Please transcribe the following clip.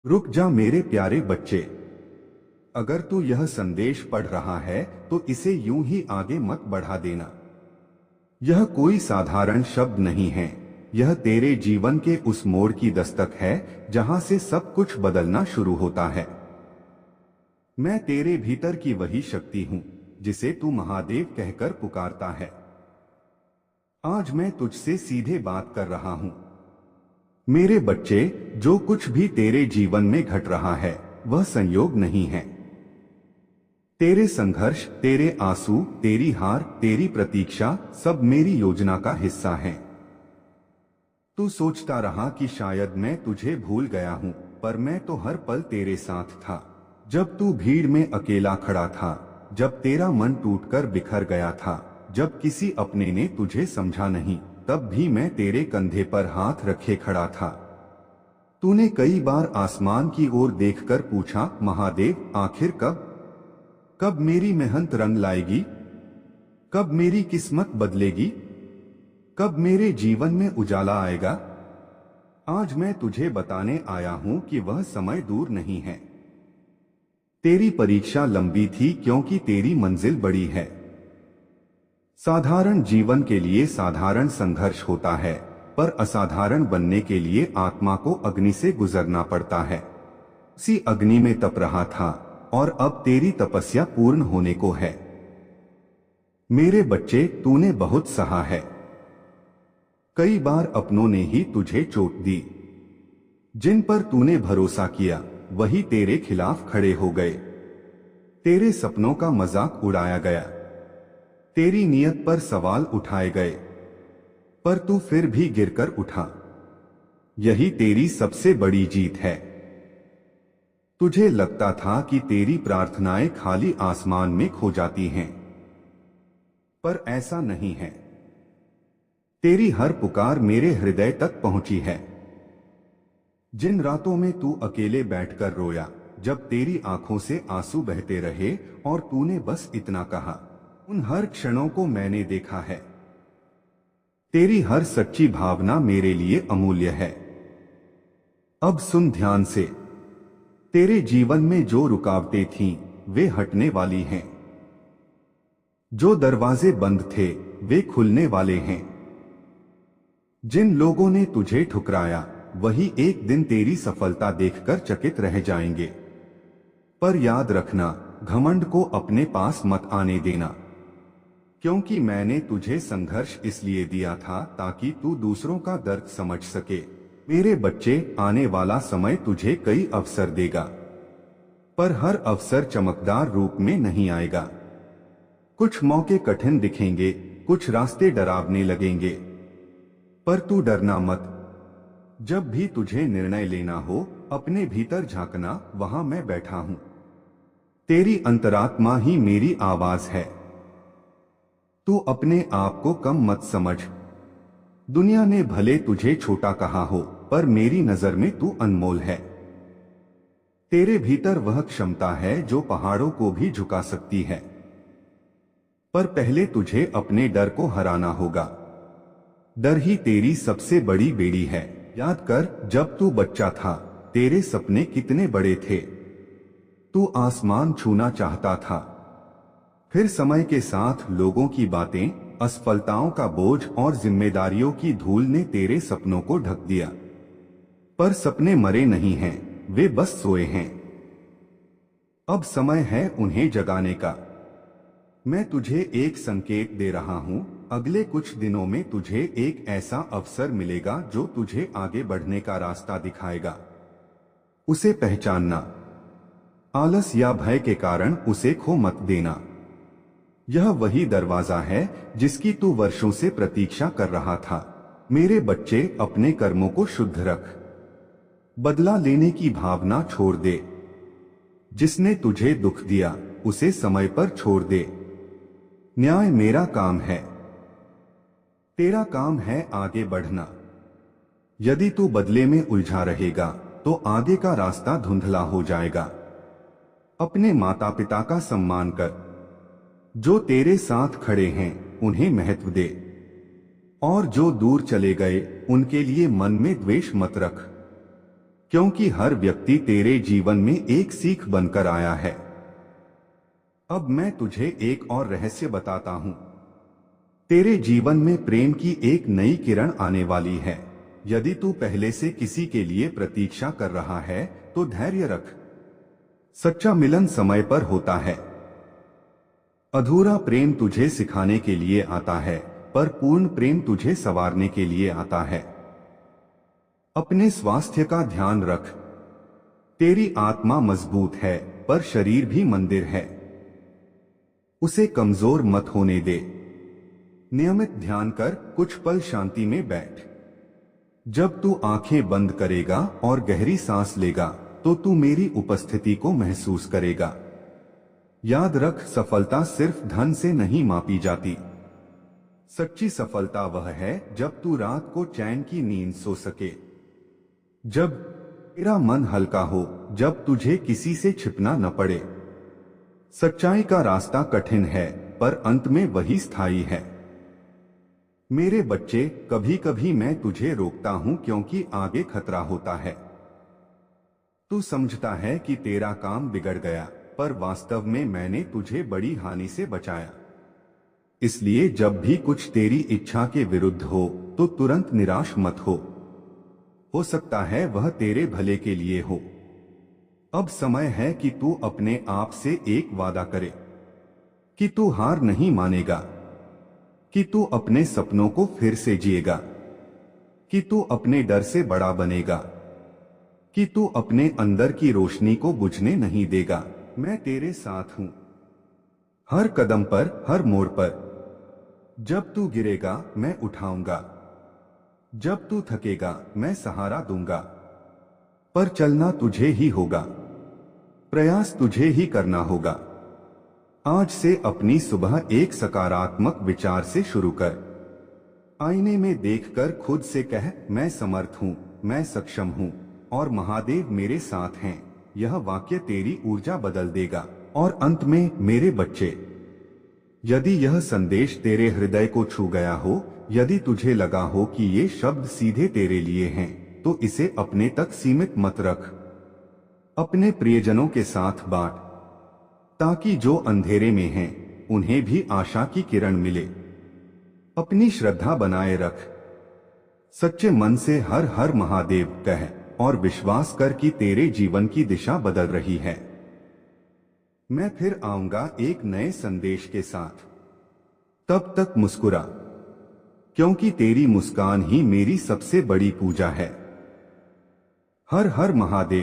रुक जा मेरे प्यारे बच्चे। अगर तू यह संदेश पढ़ रहा है तो इसे यूं ही आगे मत बढ़ा देना। यह कोई साधारण शब्द नहीं है। यह तेरे जीवन के उस मोड़ की दस्तक है जहां से सब कुछ बदलना शुरू होता है। मैं तेरे भीतर की वही शक्ति हूं जिसे तू महादेव कहकर पुकारता है। आज मैं तुझसे सीधे बात कर रहा हूं। मेरे बच्चे, जो कुछ भी तेरे जीवन में घट रहा है वह संयोग नहीं है। तेरे संघर्ष, तेरे आंसू, तेरी हार, तेरी प्रतीक्षा सब मेरी योजना का हिस्सा हैं। तू सोचता रहा कि शायद मैं तुझे भूल गया हूं, पर मैं तो हर पल तेरे साथ था। जब तू भीड़ में अकेला खड़ा था, जब तेरा मन टूटकर बिखर गया था, जब किसी अपने ने तुझे समझा नहीं, तब भी मैं तेरे कंधे पर हाथ रखे खड़ा था। तूने कई बार आसमान की ओर देखकर पूछा, महादेव आखिर कब मेरी मेहनत रंग लाएगी? कब मेरी किस्मत बदलेगी? कब मेरे जीवन में उजाला आएगा? आज मैं तुझे बताने आया हूं कि वह समय दूर नहीं है। तेरी परीक्षा लंबी थी क्योंकि तेरी मंजिल बड़ी है। साधारण जीवन के लिए साधारण संघर्ष होता है, पर असाधारण बनने के लिए आत्मा को अग्नि से गुजरना पड़ता है। उसी अग्नि में तप रहा था और अब तेरी तपस्या पूर्ण होने को है। मेरे बच्चे, तूने बहुत सहा है। कई बार अपनों ने ही तुझे चोट दी। जिन पर तूने भरोसा किया वही तेरे खिलाफ खड़े हो गए। तेरे सपनों का मजाक उड़ाया गया, तेरी नीयत पर सवाल उठाए गए, पर तू फिर भी गिरकर उठा। यही तेरी सबसे बड़ी जीत है। तुझे लगता था कि तेरी प्रार्थनाएं खाली आसमान में खो जाती हैं, पर ऐसा नहीं है। तेरी हर पुकार मेरे हृदय तक पहुंची है। जिन रातों में तू अकेले बैठकर रोया, जब तेरी आंखों से आंसू बहते रहे और तूने बस इतना कहा, उन हर क्षणों को मैंने देखा है। तेरी हर सच्ची भावना मेरे लिए अमूल्य है। अब सुन ध्यान से। तेरे जीवन में जो रुकावटें थीं, वे हटने वाली हैं। जो दरवाजे बंद थे, वे खुलने वाले हैं। जिन लोगों ने तुझे ठुकराया, वही एक दिन तेरी सफलता देखकर चकित रह जाएंगे। पर याद रखना, घमंड को अपने पास मत आने देना, क्योंकि मैंने तुझे संघर्ष इसलिए दिया था ताकि तू दूसरों का दर्द समझ सके। मेरे बच्चे, आने वाला समय तुझे कई अवसर देगा, पर हर अवसर चमकदार रूप में नहीं आएगा। कुछ मौके कठिन दिखेंगे, कुछ रास्ते डरावने लगेंगे, पर तू डरना मत। जब भी तुझे निर्णय लेना हो, अपने भीतर झांकना, वहां मैं बैठा हूं। तेरी अंतरात्मा ही मेरी आवाज है। तू अपने आप को कम मत समझ। दुनिया ने भले तुझे छोटा कहा हो, पर मेरी नजर में तू अनमोल है। तेरे भीतर वह क्षमता है जो पहाड़ों को भी झुका सकती है। पर पहले तुझे अपने डर को हराना होगा। डर ही तेरी सबसे बड़ी बेड़ी है। याद कर, जब तू बच्चा था, तेरे सपने कितने बड़े थे। तू आसमान छूना चाहता था। फिर समय के साथ लोगों की बातें, असफलताओं का बोझ और जिम्मेदारियों की धूल ने तेरे सपनों को ढक दिया। पर सपने मरे नहीं हैं, वे बस सोए हैं। अब समय है उन्हें जगाने का। मैं तुझे एक संकेत दे रहा हूं। अगले कुछ दिनों में तुझे एक ऐसा अवसर मिलेगा जो तुझे आगे बढ़ने का रास्ता दिखाएगा। उसे पहचानना। आलस या भय के कारण उसे खो मत देना। यह वही दरवाजा है जिसकी तू वर्षों से प्रतीक्षा कर रहा था। मेरे बच्चे, अपने कर्मों को शुद्ध रख। बदला लेने की भावना छोड़ दे। जिसने तुझे दुख दिया, उसे समय पर छोड़ दे। न्याय मेरा काम है, तेरा काम है आगे बढ़ना। यदि तू बदले में उलझा रहेगा तो आगे का रास्ता धुंधला हो जाएगा। अपने माता पिता का सम्मान कर। जो तेरे साथ खड़े हैं उन्हें महत्व दे, और जो दूर चले गए उनके लिए मन में द्वेष मत रख, क्योंकि हर व्यक्ति तेरे जीवन में एक सीख बनकर आया है। अब मैं तुझे एक और रहस्य बताता हूं। तेरे जीवन में प्रेम की एक नई किरण आने वाली है। यदि तू पहले से किसी के लिए प्रतीक्षा कर रहा है तो धैर्य रख। सच्चा मिलन समय पर होता है। अधूरा प्रेम तुझे सिखाने के लिए आता है, पर पूर्ण प्रेम तुझे संवारने के लिए आता है। अपने स्वास्थ्य का ध्यान रख। तेरी आत्मा मजबूत है, पर शरीर भी मंदिर है। उसे कमजोर मत होने दे। नियमित ध्यान कर, कुछ पल शांति में बैठ। जब तू आंखें बंद करेगा और गहरी सांस लेगा तो तू मेरी उपस्थिति को महसूस करेगा। याद रख, सफलता सिर्फ धन से नहीं मापी जाती। सच्ची सफलता वह है जब तू रात को चैन की नींद सो सके, जब तेरा मन हल्का हो, जब तुझे किसी से छिपना न पड़े। सच्चाई का रास्ता कठिन है, पर अंत में वही स्थायी है। मेरे बच्चे, कभी कभी मैं तुझे रोकता हूं क्योंकि आगे खतरा होता है। तू समझता है कि तेरा काम बिगड़ गया, पर वास्तव में मैंने तुझे बड़ी हानि से बचाया। इसलिए जब भी कुछ तेरी इच्छा के विरुद्ध हो तो तुरंत निराश मत हो सकता है वह तेरे भले के लिए हो। अब समय है कि तू अपने आप से एक वादा करे कि तू हार नहीं मानेगा, कि तू अपने सपनों को फिर से जिएगा, कि तू अपने डर से बड़ा बनेगा, कि तू अपने अंदर की रोशनी को बुझने नहीं देगा। मैं तेरे साथ हूं, हर कदम पर, हर मोड़ पर। जब तू गिरेगा मैं उठाऊंगा, जब तू थकेगा मैं सहारा दूंगा। पर चलना तुझे ही होगा, प्रयास तुझे ही करना होगा। आज से अपनी सुबह एक सकारात्मक विचार से शुरू कर। आईने में देखकर खुद से कह, मैं समर्थ हूं, मैं सक्षम हूं और महादेव मेरे साथ हैं। यह वाक्य तेरी ऊर्जा बदल देगा। और अंत में मेरे बच्चे, यदि यह संदेश तेरे हृदय को छू गया हो, यदि तुझे लगा हो कि ये शब्द सीधे तेरे लिए हैं, तो इसे अपने तक सीमित मत रख। अपने प्रियजनों के साथ बांट, ताकि जो अंधेरे में हैं, उन्हें भी आशा की किरण मिले। अपनी श्रद्धा बनाए रख। सच्चे मन से हर हर महादेव कह और विश्वास कर कि तेरे जीवन की दिशा बदल रही है। मैं फिर आऊंगा एक नए संदेश के साथ। तब तक मुस्कुरा, क्योंकि तेरी मुस्कान ही मेरी सबसे बड़ी पूजा है। हर हर महादेव।